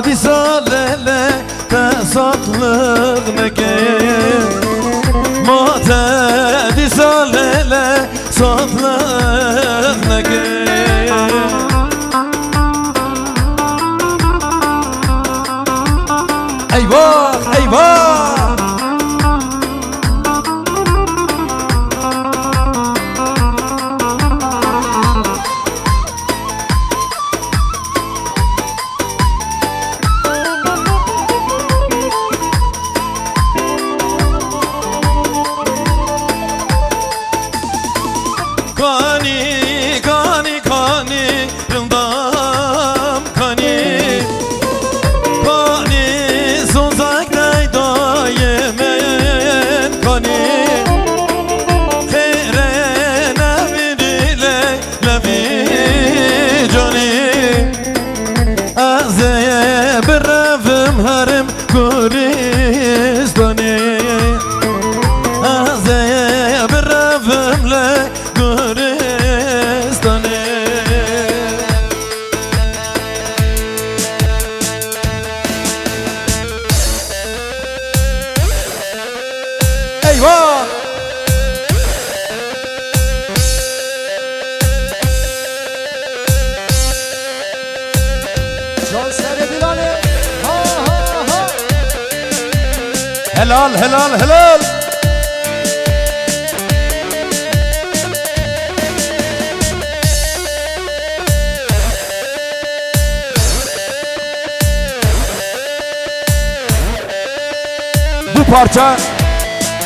disalele tesatlık neke Mate disalele satlık neke Eyvah eyvah Kani, kani, kani, rındam kani Kani, sozak neyda yemeyen kani Kheyre nevirile levi cani Azeye birrevim harim Kuristani Azeye birrevimle Eyvah! Can Serebilani. Ha ha ha. Helal helal helal.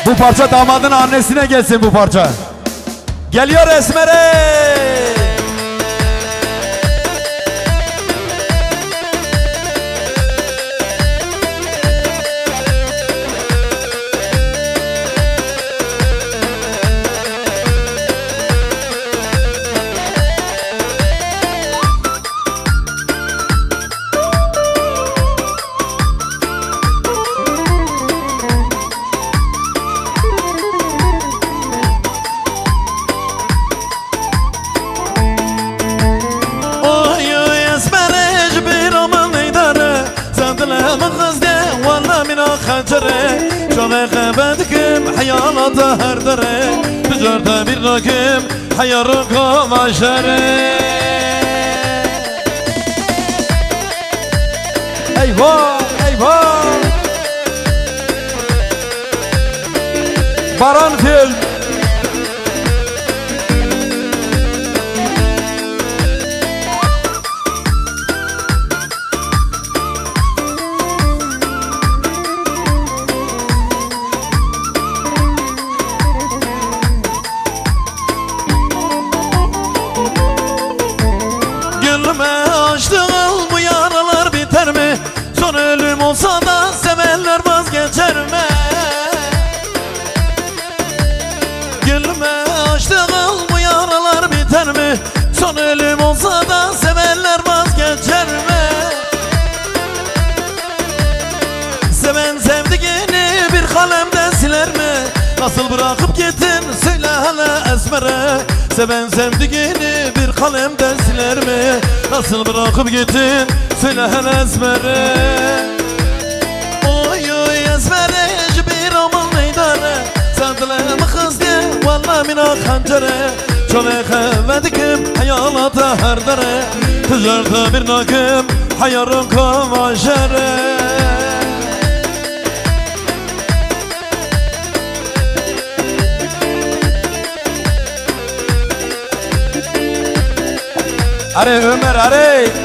Bu parça damadın annesine gelsin bu parça. Geliyor Esmer'e. خنجره شوق بدكم حيالات هردره تجارت bir rakım hayarı kamaşere Eyvah eyvah Baran Fil Açtığım bu yaralar biter mi? Son ölüm olsa da sevenler vazgeçer mi? Gülme açtığım bu yaralar biter mi? Son ölüm olsa da sevenler vazgeçer mi? Seven sevdiğini bir kalemde siler mi? Nasıl bırakıp gittin söyle hele Esmer'e Seven sevdiğini bir kalemde siler mi? Nasıl bırakıp gittin söyle hele Esmer'e Oy oy Esmer'e bir aman meydane Sevdiler mi kız diye valla mina hancere Çok ekmedim hayalata her dere Ticarta bir nakım hayarın kamaşere Are Ömer are